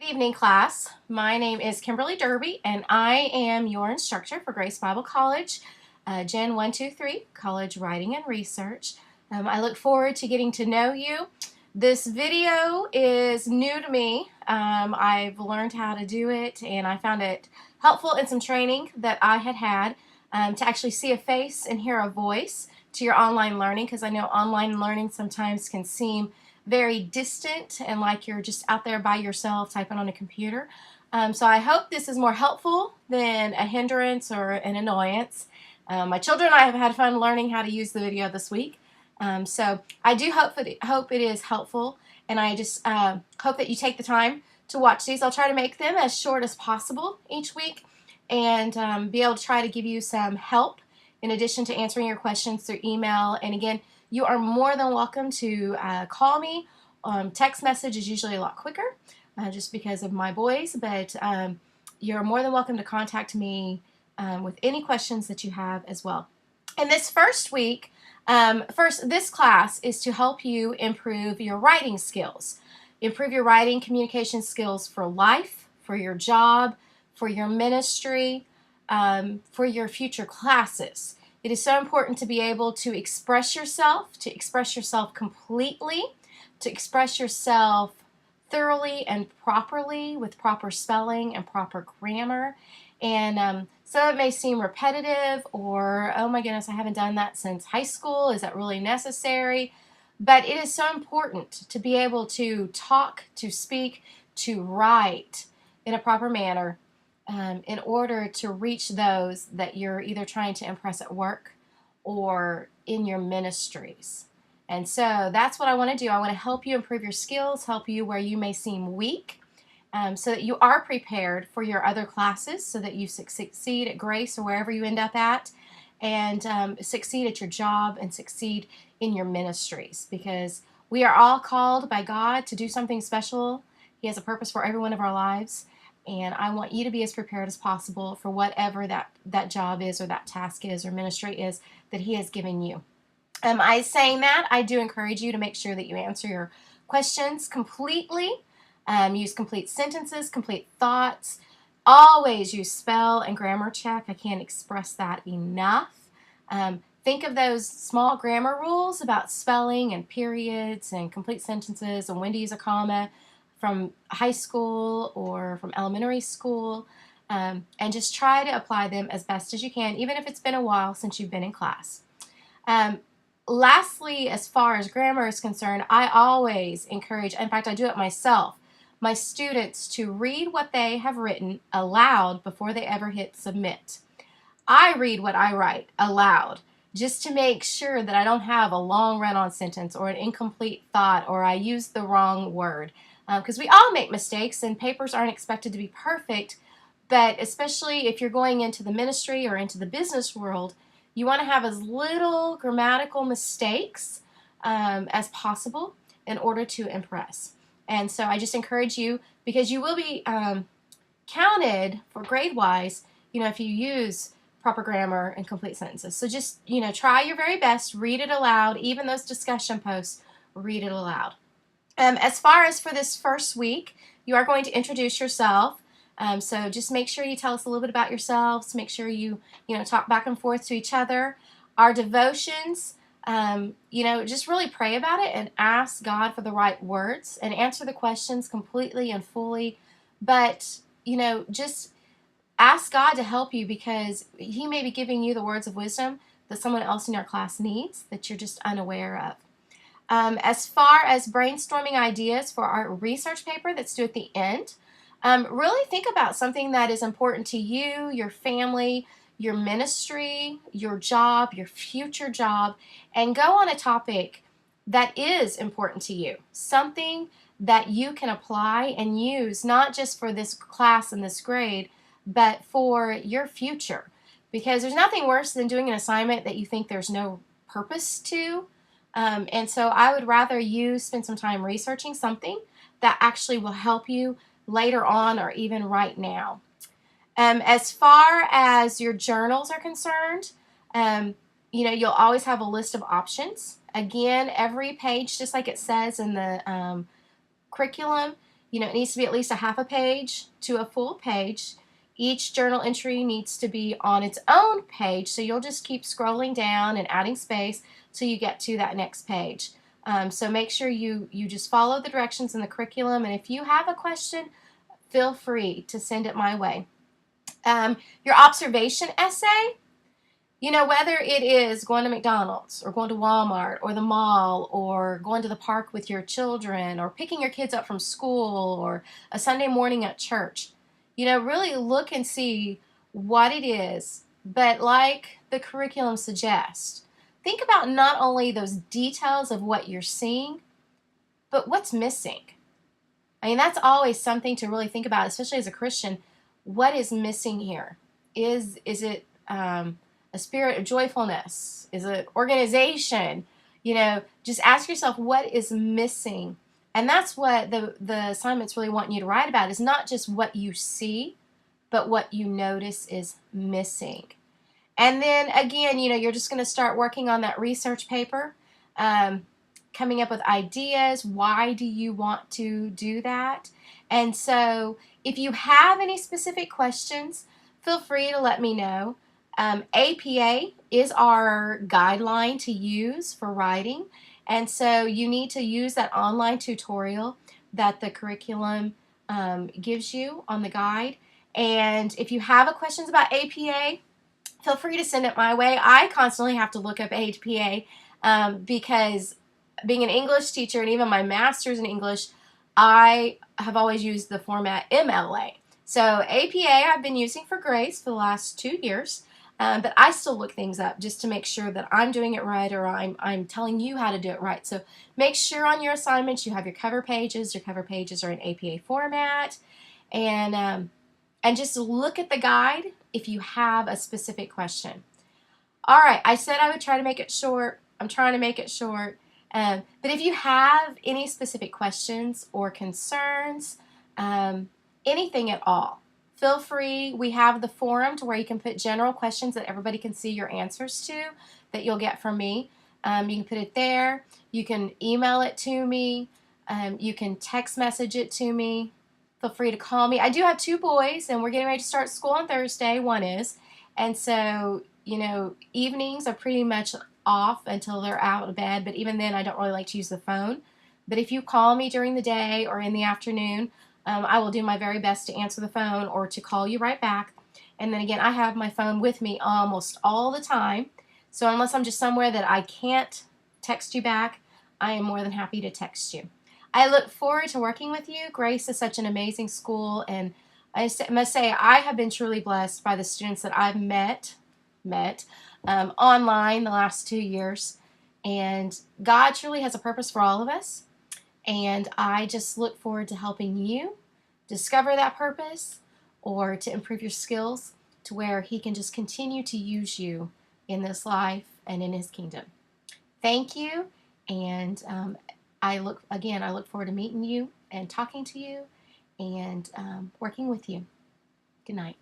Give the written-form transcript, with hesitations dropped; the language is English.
Good evening, class. My name is Kimberly Derby, and I am your instructor for Grace Bible College, Gen 123, College Writing and Research. I look forward to getting to know you. This video is new to me. I've learned how to do it, and I found it helpful in some training that I had to actually see a face and hear a voice to your online learning, because I know online learning sometimes can seem very distant and like you're just out there by yourself typing on a computer. So I hope this is more helpful than a hindrance or an annoyance. My children and I have had fun learning how to use the video this week. So I do hope it is helpful, and I just hope that you take the time to watch these. I'll try to make them as short as possible each week, and be able to try to give you some help in addition to answering your questions through email. And again, you are more than welcome to call me. Text message is usually a lot quicker just because of my boys, but you're more than welcome to contact me with any questions that you have as well. In this first week, this class is to help you improve your writing skills. Improve your writing communication skills for life, for your job, for your ministry, for your future classes. It is so important to be able to express yourself completely, to express yourself thoroughly and properly with proper spelling and proper grammar. And so it may seem repetitive or, oh my goodness, I haven't done that since high school. Is that really necessary? But it is so important to be able to talk, to speak, to write in a proper manner in order to reach those that you're either trying to impress at work or in your ministries. And so that's what I want to do. I want to help you improve your skills, help you where you may seem weak, so that you are prepared for your other classes, so that you succeed at Grace or wherever you end up at, and succeed at your job and succeed in your ministries, because we are all called by God to do something special. He has a purpose for every one of our lives. And I want you to be as prepared as possible for whatever that job is or that task is or ministry is that He has given you. Saying that, I do encourage you to make sure that you answer your questions completely. Use complete sentences, complete thoughts. Always use spell and grammar check. I can't express that enough. Think of those small grammar rules about spelling and periods and complete sentences and when to use a comma from high school or from elementary school, and just try to apply them as best as you can, even if it's been a while since you've been in class. Lastly, as far as grammar is concerned, I always encourage, in fact, I do it myself, my students to read what they have written aloud before they ever hit submit. I read what I write aloud just to make sure that I don't have a long run-on sentence or an incomplete thought or I use the wrong word. Because we all make mistakes and papers aren't expected to be perfect, but especially if you're going into the ministry or into the business world, you want to have as little grammatical mistakes as possible in order to impress. And so I just encourage you, because you will be counted for grade-wise, if you use proper grammar and complete sentences. So just, try your very best, read it aloud, even those discussion posts, read it aloud. As far as for this first week, you are going to introduce yourself. So just make sure you tell us a little bit about yourselves. Make sure you talk back and forth to each other. Our devotions, just really pray about it and ask God for the right words and answer the questions completely and fully. But, just ask God to help you, because He may be giving you the words of wisdom that someone else in your class needs that you're just unaware of. As far as brainstorming ideas for our research paper that's due at the end, really think about something that is important to you, your family, your ministry, your job, your future job, and go on a topic that is important to you. Something that you can apply and use not just for this class and this grade, but for your future. Because there's nothing worse than doing an assignment that you think there's no purpose to. And so I would rather you spend some time researching something that actually will help you later on or even right now. As far as your journals are concerned, you'll always have a list of options. Again, every page, just like it says in the curriculum, it needs to be at least a half a page to a full page. Each journal entry needs to be on its own page, so you'll just keep scrolling down and adding space till you get to that next page. So make sure you just follow the directions in the curriculum, and if you have a question, feel free to send it my way. Your observation essay, whether it is going to McDonald's or going to Walmart or the mall or going to the park with your children or picking your kids up from school or a Sunday morning at church, really look and see what it is. But like the curriculum suggests, think about not only those details of what you're seeing, but what's missing. I mean, that's always something to really think about, especially as a Christian. What is missing here? Is it a spirit of joyfulness? Is it organization? Just ask yourself what is missing. And that's what the assignments really want you to write about, is not just what you see, but what you notice is missing. And then again, you're just going to start working on that research paper, coming up with ideas. Why do you want to do that? And so if you have any specific questions, feel free to let me know. APA is our guideline to use for writing, and so you need to use that online tutorial that the curriculum gives you on the guide. And if you have questions about APA, feel free to send it my way. I constantly have to look up APA because being an English teacher and even my master's in English, I have always used the format MLA. So APA I've been using for Grace for the last 2 years. But I still look things up just to make sure that I'm doing it right, or I'm telling you how to do it right. So make sure on your assignments you have your cover pages. Your cover pages are in APA format. And just look at the guide if you have a specific question. All right, I said I would try to make it short. I'm trying to make it short. But if you have any specific questions or concerns, anything at all, feel free. We have the forum to where you can put general questions that everybody can see your answers to that you'll get from me. You can put it there. You can email it to me. You can text message it to me. Feel free to call me. I do have 2 boys, and we're getting ready to start school on Thursday. One is. And so, evenings are pretty much off until they're out of bed. But even then, I don't really like to use the phone. But if you call me during the day or in the afternoon, I will do my very best to answer the phone or to call you right back. And then again, I have my phone with me almost all the time. So unless I'm just somewhere that I can't text you back, I am more than happy to text you. I look forward to working with you. Grace is such an amazing school, and I must say I have been truly blessed by the students that I've met online the last 2 years. And God truly has a purpose for all of us. And I just look forward to helping you discover that purpose or to improve your skills to where He can just continue to use you in this life and in His kingdom. Thank you. And I look forward to meeting you and talking to you and working with you. Good night.